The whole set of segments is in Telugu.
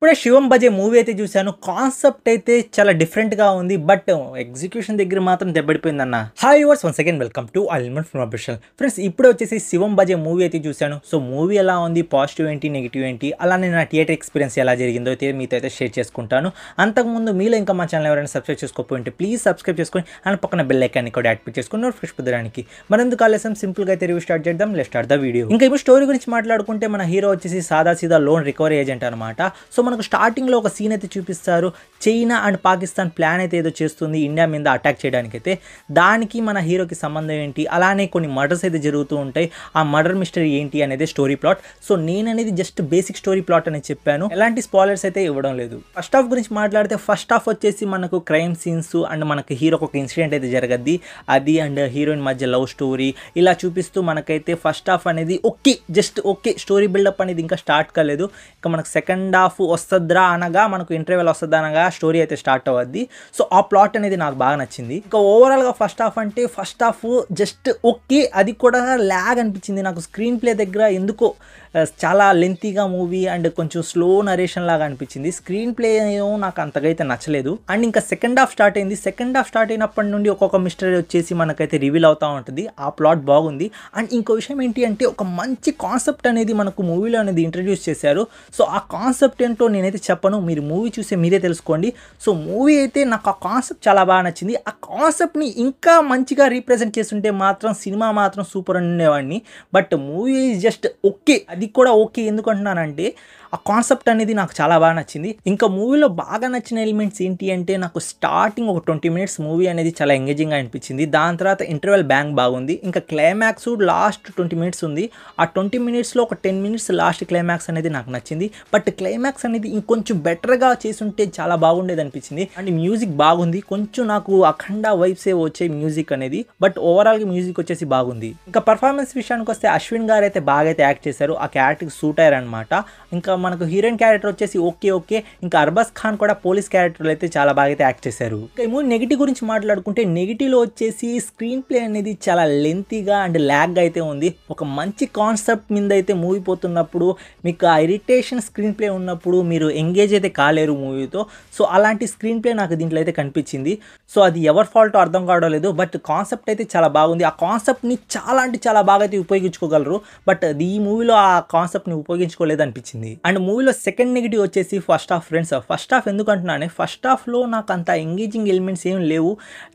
ఇప్పుడే 'శివం బజే' మూవీ అయితే చూశాను. కాన్సెప్ట్ అయితే చాలా డిఫరెంట్‌గా ఉంది. బట్ ఎగ్జిక్యూషన్ దగ్గర మాత్రం దెబ్బడిపోయిందన్న. Hi viewers, once again welcome to అల్మన్ ఫ్రమ్ అఫీషియల్. ఫ్రెండ్స్, ఇప్పుడే వచ్చేసి 'శివం బజే' మూవీ అయితే చూశాను. సో మూవీ ఎలా ఉంది, పాజిటివ్ ఏంటి, నెగిటివ్ ఏంటి, అలానే నా థియేటర్ ఎక్స్పీరియన్స్ ఎలా జరిగిందో అయితే మీతో అయితే షేర్ చేసుకుంటాను. అంతకుముందు మీలో ఇంకా మా ఛానల్ ఎవరైనా సబ్స్క్రైబ్ చేసుకోకపోతే ప్లీజ్ సబ్స్క్రైబ్ చేసుకొని అండ్ పక్కన బెల్ ఐకాన్ని కూడా యాక్టివేట్ చేసుకొని నోటిఫికేషన్ పొందడానికి. మరెందుకు ఆలస్యం, సింపుల్గా అయితే రివ్యూ స్టార్ట్ చేద్దాం. Let's start the video. ఇంకా ఇప్పుడు స్టోరీ గురించి మాట్లాడుకుంటే మన హీరో వచ్చేసి సాదా సీదా లోన్ రికవరీ ఏజెంట్ అనమాట. సో మనకు స్టార్టింగ్లో ఒక సీన్ అయితే చూపిస్తారు. చైనా అండ్ పాకిస్తాన్ ప్లాన్ అయితే ఏదో చేస్తుంది ఇండియా మీద అటాక్ చేయడానికి. అయితే దానికి మన హీరోకి సంబంధం ఏంటి, అలానే కొన్ని మర్డర్స్ అయితే జరుగుతూ ఉంటాయి. ఆ మర్డర్ మిస్టరీ ఏంటి అనేది స్టోరీ ప్లాట్. సో నేను అనేది జస్ట్ బేసిక్ స్టోరీ ప్లాట్ అని చెప్పాను, ఎలాంటి స్పాయిలర్స్ అయితే ఇవ్వడం లేదు. ఫస్ట్ హాఫ్ గురించి మాట్లాడితే ఫస్ట్ హాఫ్ వచ్చేసి మనకు క్రైమ్ సీన్స్ అండ్ మనకి హీరోకి ఒక ఇన్సిడెంట్ అయితే జరగద్ది. అది అండ్ హీరోయిన్ మధ్య లవ్ స్టోరీ ఇలా చూపిస్తూ మనకైతే ఫస్ట్ హాఫ్ అనేది okay, just okay. Story buildup అనేది ఇంకా స్టార్ట్ కాలేదు. ఇంకా మనకు సెకండ్ హాఫ్ వస్తుందా అనగా, మనకు ఇంటర్వెల్ వస్తుందా అనగా స్టోరీ అయితే స్టార్ట్ అవ్వద్ది. సో ఆ ప్లాట్ అనేది నాకు బాగా నచ్చింది. ఇంకా ఓవరాల్గా ఫస్ట్ హాఫ్ అంటే ఫస్ట్ హాఫ్ జస్ట్ ఓకే. అది కూడా ల్యాగ్ అనిపించింది నాకు. స్క్రీన్ ప్లే దగ్గర ఎందుకో చాలా లెంతీగా మూవీ అండ్ కొంచెం స్లో నరేషన్ లాగా అనిపించింది. స్క్రీన్ ప్లే ఏమో నాకు అంతగా అయితే నచ్చలేదు. అండ్ ఇంకా సెకండ్ హాఫ్ స్టార్ట్ అయింది. సెకండ్ హాఫ్ స్టార్ట్ అయినప్పటి నుండి ఒక్కొక్క మిస్టరీ వచ్చేసి మనకైతే రివీల్ అవుతూ ఉంటుంది. ఆ ప్లాట్ బాగుంది. అండ్ ఇంకో విషయం ఏంటి అంటే ఒక మంచి కాన్సెప్ట్ అనేది మనకు మూవీలో అనేది ఇంట్రడ్యూస్ చేశారు. సో ఆ కాన్సెప్ట్ ఏంటో నేనైతే చెప్పను, మీరు మూవీ చూసే మీరే తెలుసుకోండి. సో మూవీ అయితే నాకు ఆ కాన్సెప్ట్ చాలా బాగా నచ్చింది. ఆ కాన్సెప్ట్ని ఇంకా మంచిగా రీప్రజెంట్ చేస్తుంటే మాత్రం సినిమా మాత్రం సూపర్ ఉండేవాడిని. But movie just okay. అది కూడా ఓకే. ఎందుకు అంటున్నానంటే ఆ కాన్సెప్ట్ అనేది నాకు చాలా బాగా నచ్చింది. ఇంకా మూవీలో బాగా నచ్చిన ఎలిమెంట్స్ ఏంటి అంటే నాకు స్టార్టింగ్ ఒక 20 మినిట్స్ మూవీ అనేది చాలా ఎంగేజింగ్గా అనిపించింది. దాని తర్వాత ఇంటర్వెల్ బ్యాంక్ బాగుంది. ఇంకా క్లైమాక్స్ లాస్ట్ 20 మినిట్స్ ఉంది. ఆ 20 మినిట్స్లో ఒక 10 మినిట్స్ లాస్ట్ క్లైమాక్స్ అనేది నాకు నచ్చింది. బట్ క్లైమాక్స్ అనేది ఇంకొంచెం బెటర్గా చేసుంటే చాలా బాగుండేది అనిపించింది. అండ్ మ్యూజిక్ బాగుంది. కొంచెం నాకు అఖండ వైబ్సే వచ్చే మ్యూజిక్ అనేది. బట్ ఓవరాల్గా మ్యూజిక్ వచ్చేసి బాగుంది. ఇంకా పర్ఫార్మెన్స్ విషయానికి వస్తే అశ్విన్ గారు అయితే బాగా అయితే యాక్ట్ చేశారు. ఆ క్యారెక్టర్కి సూట్ అయ్యారనమాట. ఇంకా మనకు హీరోయిన్ క్యారెక్టర్ వచ్చేసి ఓకే. ఇంకా అర్బాజ్ ఖాన్ కూడా పోలీస్ క్యారెక్టర్లో అయితే చాలా బాగా అయితే యాక్ట్ చేశారు. ఇంకా ఈ మూవీ నెగిటివ్ గురించి మాట్లాడుకుంటే నెగిటివ్లో వచ్చేసి స్క్రీన్ ప్లే అనేది చాలా లెంతీగా అండ్ ల్యాగ్గా అయితే ఉంది. ఒక మంచి కాన్సెప్ట్ మీద అయితే మూవీ పోతున్నప్పుడు మీకు ఆ ఇరిటేషన్ స్క్రీన్ ప్లే ఉన్నప్పుడు మీరు ఎంగేజ్ అయితే కాలేరు మూవీతో. సో అలాంటి స్క్రీన్ ప్లే నాకు దీంట్లో అయితే కనిపించింది. సో అది ఎవరి ఫాల్ట్ అర్థం కావడం లేదు. బట్ కాన్సెప్ట్ అయితే చాలా బాగుంది. ఆ కాన్సెప్ట్ని చాలా అంటే చాలా బాగా అయితే ఉపయోగించుకోగలరు. బట్ ఈ మూవీలో ఆ కాన్సెప్ట్ని ఉపయోగించుకోలేదు అనిపించింది. అండ్ మూవీలో సెకండ్ నెగిటివ్ వచ్చేసి first half. Friends, first half ఎందుకు అంటున్నానే, ఫస్ట్ హాఫ్లో నాకు అంత ఎంగేజింగ్ ఎలిమెంట్స్ ఏం లేవు.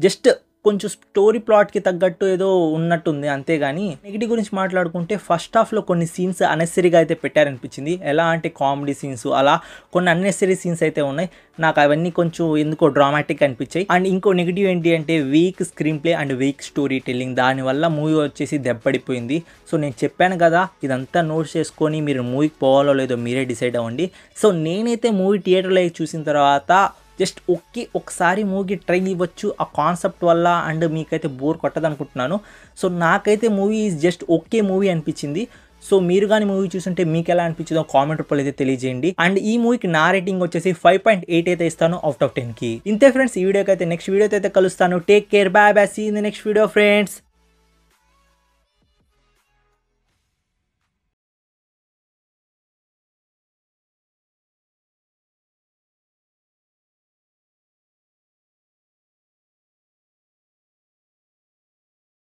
జస్ట్ కొంచెం స్టోరీ ప్లాట్కి తగ్గట్టు ఏదో ఉన్నట్టుంది అంతేగాని. నెగిటివ్ గురించి మాట్లాడుకుంటే ఫస్ట్ హాఫ్లో కొన్ని సీన్స్ అనెసరీగా అయితే పెట్టారనిపించింది. ఎలా అంటే కామెడీ సీన్స్, అలా కొన్ని అన్నెసరీ సీన్స్ అయితే ఉన్నాయి. నాకు అవన్నీ కొంచెం ఎందుకో డ్రామాటిక్ అనిపించాయి. అండ్ ఇంకో నెగిటివ్ ఏంటి అంటే week screen play and weak story telling. దానివల్ల మూవీ వచ్చేసి దెబ్బడిపోయింది. సో నేను చెప్పాను కదా, ఇదంతా నోట్స్ చేసుకొని మీరు మూవీకి పోవాలో లేదో మీరే డిసైడ్ అవ్వండి. సో నేనైతే మూవీ థియేటర్లో చూసిన తర్వాత జస్ట్ ఓకే, ఒకసారి మూవీ ట్రై ఇవ్వచ్చు ఆ కాన్సెప్ట్ వల్ల. అండ్ మీకైతే బోర్ కొట్టదు అనుకుంటున్నాను. సో నాకైతే movie is just okay movie అనిపించింది. సో మీరు కానీ మూవీ చూస్తుంటే మీకు ఎలా అనిపించిందో కామెంట్ రూపంలో అయితే తెలియజేయండి. అండ్ ఈ మూవీకి నా రేటింగ్ వచ్చేసి 5.8 అయితే ఇస్తాను అవుట్ ఆఫ్ 10కి. ఇంతే ఫ్రెండ్స్, ఈ వీడియోకి అయితే నెక్స్ట్ వీడియోతో అయితే కలుస్తాను. Take care, bye bye, see in the next video friends.